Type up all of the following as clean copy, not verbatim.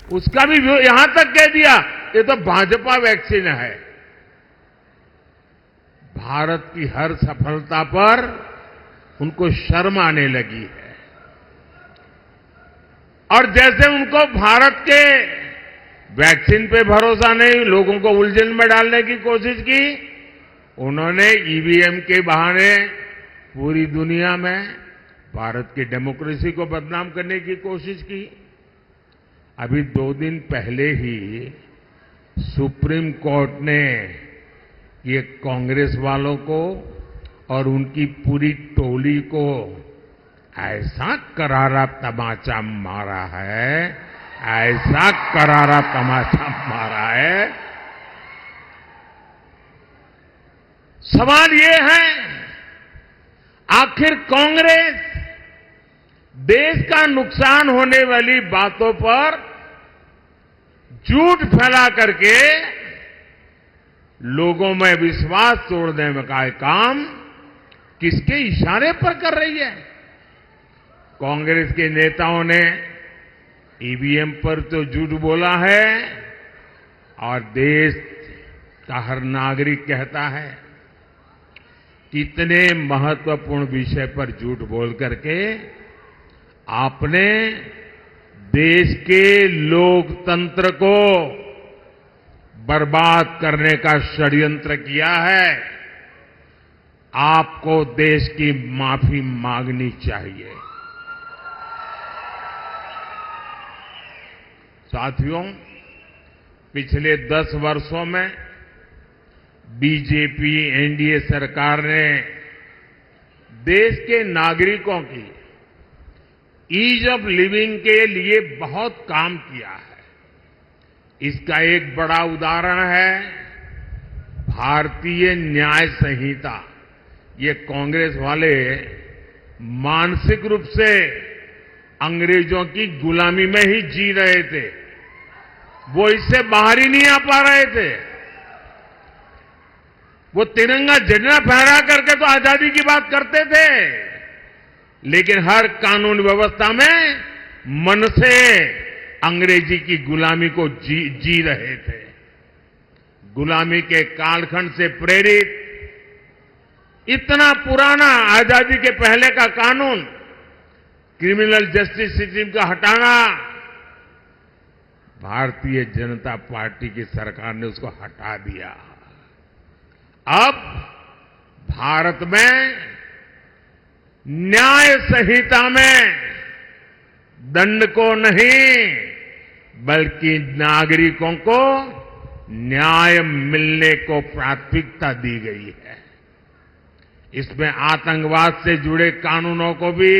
उसका भी यहां तक कह दिया ये तो भाजपा वैक्सीन है। भारत की हर सफलता पर उनको शर्म आने लगी है और जैसे उनको भारत के वैक्सीन पे भरोसा नहीं, लोगों को उलझन में डालने की कोशिश की, उन्होंने ईवीएम के बहाने पूरी दुनिया में भारत की डेमोक्रेसी को बदनाम करने की कोशिश की। अभी 2 दिन पहले ही सुप्रीम कोर्ट ने ये कांग्रेस वालों को और उनकी पूरी टोली को ऐसा करारा तमाचा मारा है, ऐसा करारा तमाचा मारा है। सवाल ये है, आखिर कांग्रेस देश का नुकसान होने वाली बातों पर झूठ फैला करके लोगों में विश्वास तोड़ने में का काम किसके इशारे पर कर रही है? कांग्रेस के नेताओं ने ईवीएम पर तो झूठ बोला है और देश का हर नागरिक कहता है कितने महत्वपूर्ण विषय पर झूठ बोल करके आपने देश के लोकतंत्र को बर्बाद करने का षड्यंत्र किया है। आपको देश की माफी मांगनी चाहिए। साथियों, पिछले 10 वर्षों में बीजेपी एनडीए सरकार ने देश के नागरिकों की ईज ऑफ लिविंग के लिए बहुत काम किया है। इसका एक बड़ा उदाहरण है भारतीय न्याय संहिता। ये कांग्रेस वाले मानसिक रूप से अंग्रेजों की गुलामी में ही जी रहे थे, वो इससे बाहर ही नहीं आ पा रहे थे। वो तिरंगा झंडा फहरा करके तो आजादी की बात करते थे, लेकिन हर कानून व्यवस्था में मन से अंग्रेजी की गुलामी को जी रहे थे। गुलामी के कालखंड से प्रेरित इतना पुराना आजादी के पहले का कानून, क्रिमिनल जस्टिस सिस्टम का हटाना, भारतीय जनता पार्टी की सरकार ने उसको हटा दिया। अब भारत में न्याय संहिता में दंड को नहीं बल्कि नागरिकों को न्याय मिलने को प्राथमिकता दी गई है। इसमें आतंकवाद से जुड़े कानूनों को भी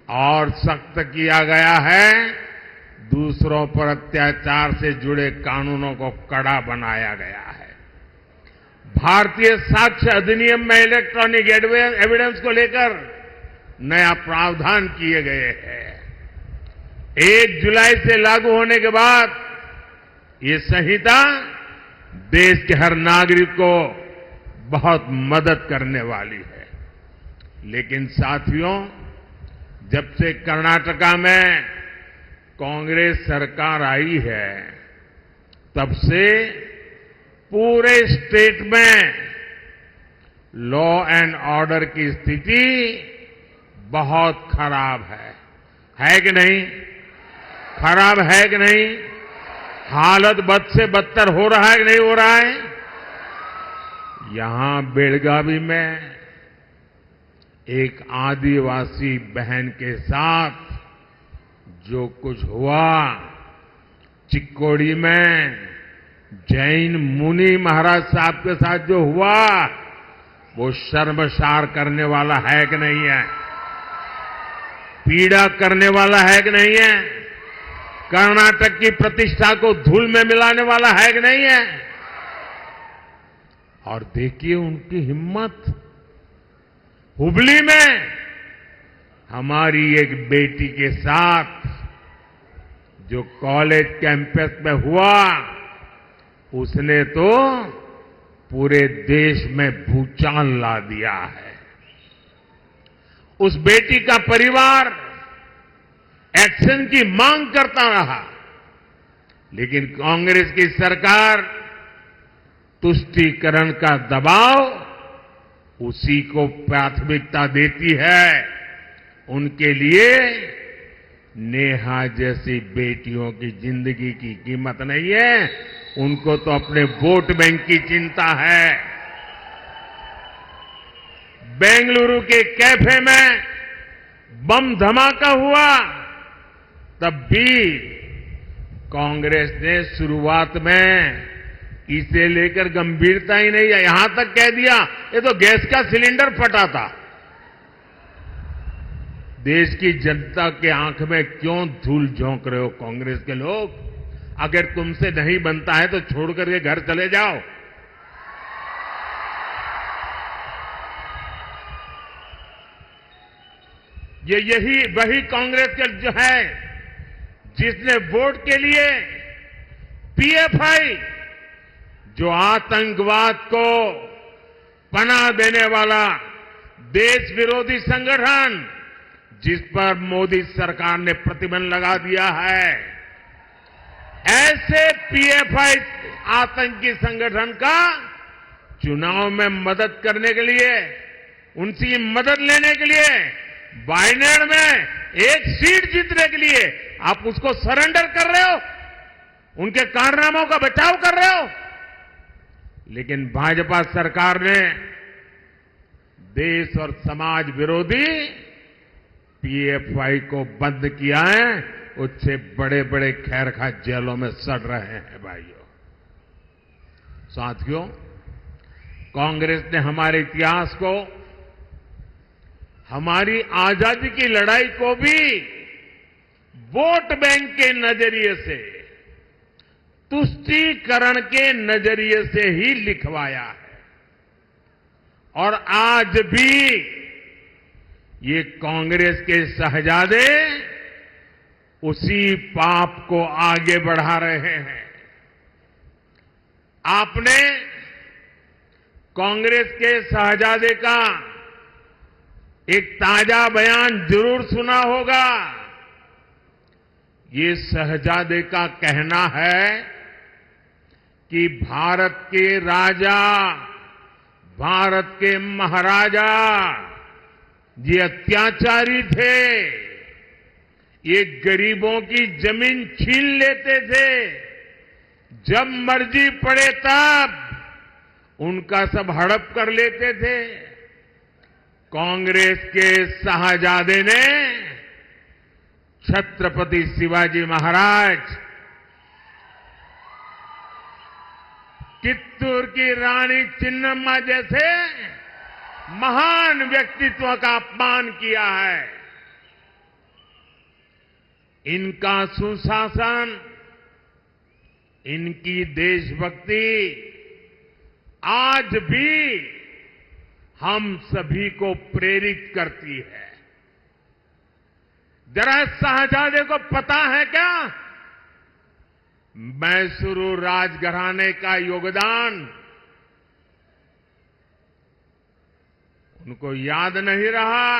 और सख्त किया गया है। दूसरों पर अत्याचार से जुड़े कानूनों को कड़ा बनाया गया है। भारतीय साक्ष्य अधिनियम में इलेक्ट्रॉनिक एविडेंस को लेकर नया प्रावधान किए गए हैं। 1 जुलाई से लागू होने के बाद ये संहिता देश के हर नागरिक को बहुत मदद करने वाली है। लेकिन साथियों, जब से कर्नाटका में कांग्रेस सरकार आई है, तब से पूरे स्टेट में लॉ एंड ऑर्डर की स्थिति बहुत खराब है कि नहीं? खराब है कि नहीं? हालत बद से बदतर हो रहा है कि नहीं हो रहा है? यहां बेलगावी में एक आदिवासी बहन के साथ जो कुछ हुआ, चिक्कोड़ी में जैन मुनि महाराज साहब के साथ जो हुआ, वो शर्मसार करने वाला है कि नहीं है? पीड़ा करने वाला है कि नहीं है? कर्नाटक की प्रतिष्ठा को धूल में मिलाने वाला है कि नहीं है? और देखिए उनकी हिम्मत। हुबली में हमारी एक बेटी के साथ जो कॉलेज कैंपस में हुआ, उसने तो पूरे देश में भूचाल ला दिया है। उस बेटी का परिवार एक्शन की मांग करता रहा, लेकिन कांग्रेस की सरकार तुष्टीकरण का दबाव उसी को प्राथमिकता देती है। उनके लिए नेहा जैसी बेटियों की जिंदगी की कीमत नहीं है, उनको तो अपने वोट बैंक की चिंता है। बेंगलुरु के कैफे में बम धमाका हुआ, तब भी कांग्रेस ने शुरुआत में इसे लेकर गंभीरता ही नहीं है, यहां तक कह दिया ये तो गैस का सिलेंडर फटा था। देश की जनता के आंख में क्यों धूल झोंक रहे हो कांग्रेस के लोग? अगर तुमसे नहीं बनता है तो छोड़ करके घर चले जाओ। यही वही कांग्रेस के जो है जिसने वोट के लिए पीएफआई, जो आतंकवाद को पनाह देने वाला देश विरोधी संगठन, जिस पर मोदी सरकार ने प्रतिबंध लगा दिया है, ऐसे पीएफआई आतंकी संगठन का चुनाव में मदद करने के लिए, उनकी मदद लेने के लिए, वायनाड में एक सीट जीतने के लिए आप उसको सरेंडर कर रहे हो, उनके कारनामों का बचाव कर रहे हो। लेकिन भाजपा सरकार ने देश और समाज विरोधी पीएफआई को बंद किया है, उससे बड़े बड़े खैरखा जेलों में सड़ रहे हैं। भाइयों साथियों, कांग्रेस ने हमारे इतिहास को, हमारी आजादी की लड़ाई को भी वोट बैंक के नजरिए से, तुष्टीकरण के नजरिए से ही लिखवाया है। और आज भी ये कांग्रेस के शहजादे उसी पाप को आगे बढ़ा रहे हैं। आपने कांग्रेस के शहजादे का एक ताजा बयान जरूर सुना होगा। ये शहजादे का कहना है कि भारत के राजा, भारत के महाराजा ये अत्याचारी थे, ये गरीबों की जमीन छीन लेते थे, जब मर्जी पड़े तब उनका सब हड़प कर लेते थे। कांग्रेस के शाहजादे ने छत्रपति शिवाजी महाराज, चित्तूर की रानी चिन्नम्मा जैसे महान व्यक्तित्व का अपमान किया है। इनका सुशासन, इनकी देशभक्ति आज भी हम सभी को प्रेरित करती है। जरा शाहजादे को पता है क्या मैसूरू राजघराने का योगदान? उनको याद नहीं रहा।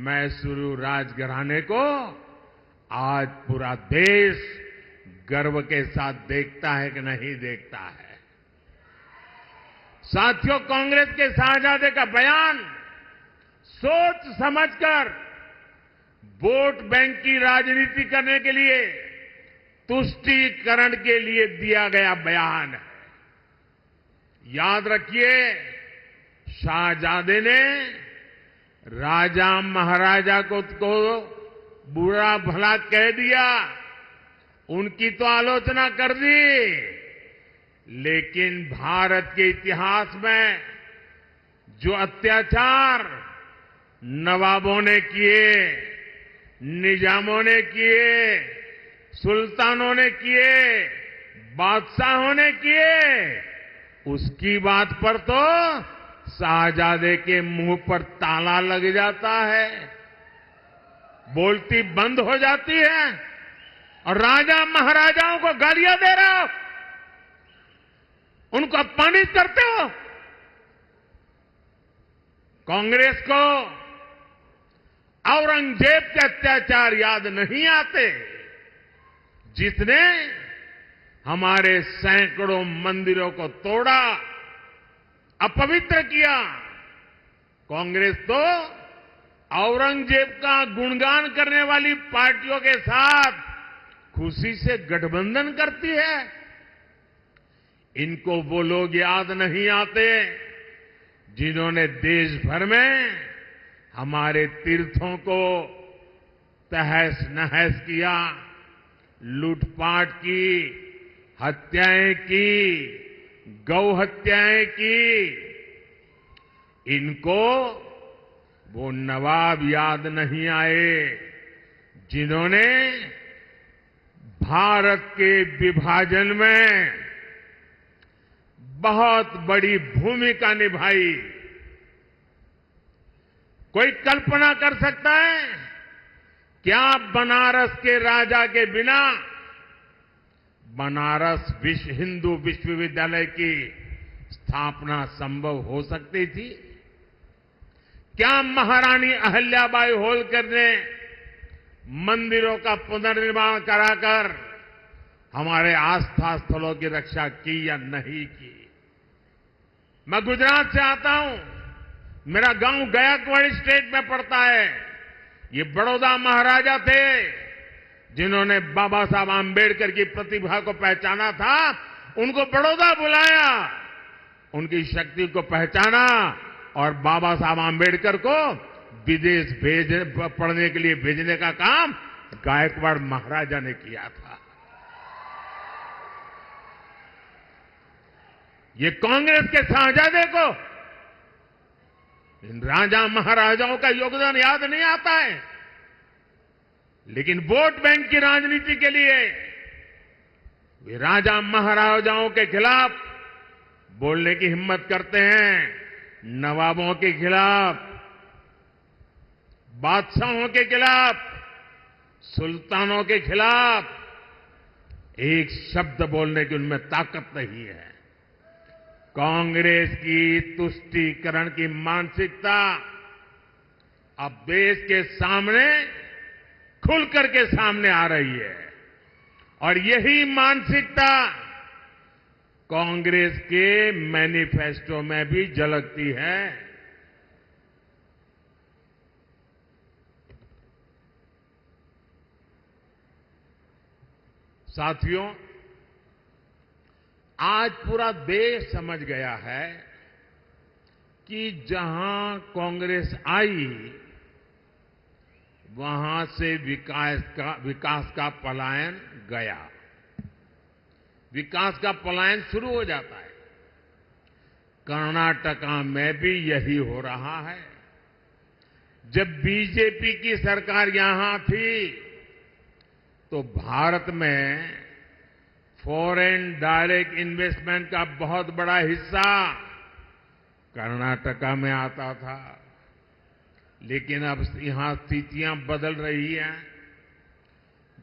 मैसूरू राजघराने को आज पूरा देश गर्व के साथ देखता है कि नहीं देखता है। साथियों, कांग्रेस के शाहजादे का बयान सोच समझकर वोट बैंक की राजनीति करने के लिए, तुष्टीकरण के लिए दिया गया बयान है। याद रखिए, शाहजादे ने राजा महाराजा को बुरा भला कह दिया, उनकी तो आलोचना कर दी, लेकिन भारत के इतिहास में जो अत्याचार नवाबों ने किए, निजामों ने किए, सुल्तानों ने किए, बादशाहों ने किए, उसकी बात पर तो शाहजादे के मुंह पर ताला लग जाता है, बोलती बंद हो जाती है और राजा महाराजाओं को गालियां दे रहे हो, उनको अपमानित करते हो। कांग्रेस को औरंगजेब के अत्याचार याद नहीं आते, जिसने हमारे सैकड़ों मंदिरों को तोड़ा, अपवित्र किया। कांग्रेस तो औरंगजेब का गुणगान करने वाली पार्टियों के साथ खुशी से गठबंधन करती है। इनको वो लोग याद नहीं आते जिन्होंने देश भर में हमारे तीर्थों को तहस नहस किया, लूटपाट की, हत्याएं की, गौ हत्याएं की। इनको वो नवाब याद नहीं आए जिन्होंने भारत के विभाजन में बहुत बड़ी भूमिका निभाई। कोई कल्पना कर सकता है क्या बनारस के राजा के बिना बनारस हिंदू विश्वविद्यालय की स्थापना संभव हो सकती थी? क्या महारानी अहल्याबाई होलकर ने मंदिरों का पुनर्निर्माण कराकर हमारे आस्था स्थलों की रक्षा की या नहीं की? मैं गुजरात से आता हूं, मेरा गांव गायकवाड़ स्टेट में पड़ता है। ये बड़ौदा महाराजा थे जिन्होंने बाबा साहब आंबेडकर की प्रतिभा को पहचाना था, उनको बड़ौदा बुलाया, उनकी शक्ति को पहचाना और बाबा साहब आंबेडकर को विदेश पढ़ने के लिए भेजने का काम गायकवाड़ महाराजा ने किया था। ये कांग्रेस के शाहजादे को इन राजा महाराजाओं का योगदान याद नहीं आता है, लेकिन वोट बैंक की राजनीति के लिए वे राजा महाराजाओं के खिलाफ बोलने की हिम्मत करते हैं, नवाबों के खिलाफ, बादशाहों के खिलाफ, सुल्तानों के खिलाफ एक शब्द बोलने की उनमें ताकत नहीं है। कांग्रेस की तुष्टीकरण की मानसिकता अब देश के सामने खुल करके सामने आ रही है और यही मानसिकता कांग्रेस के मैनिफेस्टो में भी झलकती है। साथियों, आज पूरा देश समझ गया है कि जहां कांग्रेस आई वहां से विकास का पलायन गया। विकास का पलायन शुरू हो जाता है। कर्नाटका में भी यही हो रहा है। जब बीजेपी की सरकार यहां थी तो भारत में फॉरेन डायरेक्ट इन्वेस्टमेंट का बहुत बड़ा हिस्सा कर्नाटका में आता था, लेकिन अब यहां स्थितियां बदल रही हैं।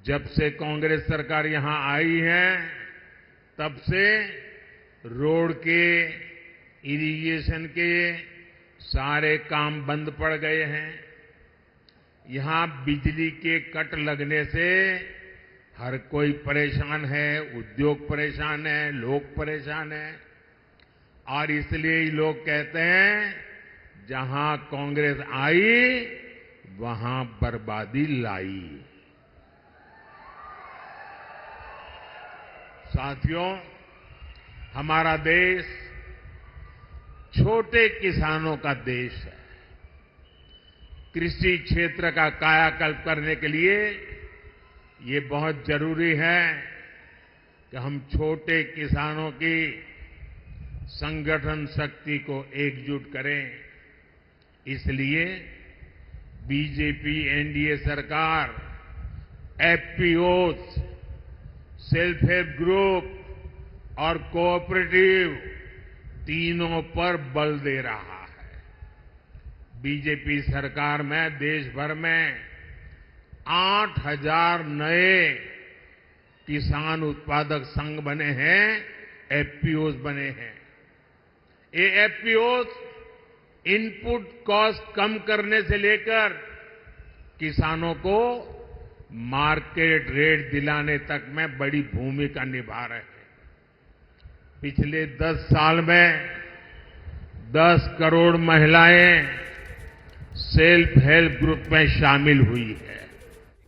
जब से कांग्रेस सरकार यहां आई है तब से रोड के, इरिगेशन के सारे काम बंद पड़ गए हैं। यहां बिजली के कट लगने से हर कोई परेशान है, उद्योग परेशान है, लोग परेशान हैं और इसलिए लोग कहते हैं जहां कांग्रेस आई वहां बर्बादी लाई। साथियों, हमारा देश छोटे किसानों का देश है। कृषि क्षेत्र का कायाकल्प करने के लिए ये बहुत जरूरी है कि हम छोटे किसानों की संगठन शक्ति को एकजुट करें। इसलिए बीजेपी एनडीए सरकार एफपीओज, सेल्फ हेल्प ग्रुप और कोऑपरेटिव तीनों पर बल दे रहा है। बीजेपी सरकार में देश भर में 8,000 नए किसान उत्पादक संघ बने हैं, एफपीओज बने हैं। ये एफपीओज इनपुट कॉस्ट कम करने से लेकर किसानों को मार्केट रेट दिलाने तक में बड़ी भूमिका निभा रहे हैं। पिछले 10 साल में 10 करोड़ महिलाएं सेल्फ हेल्प ग्रुप में शामिल हुई है।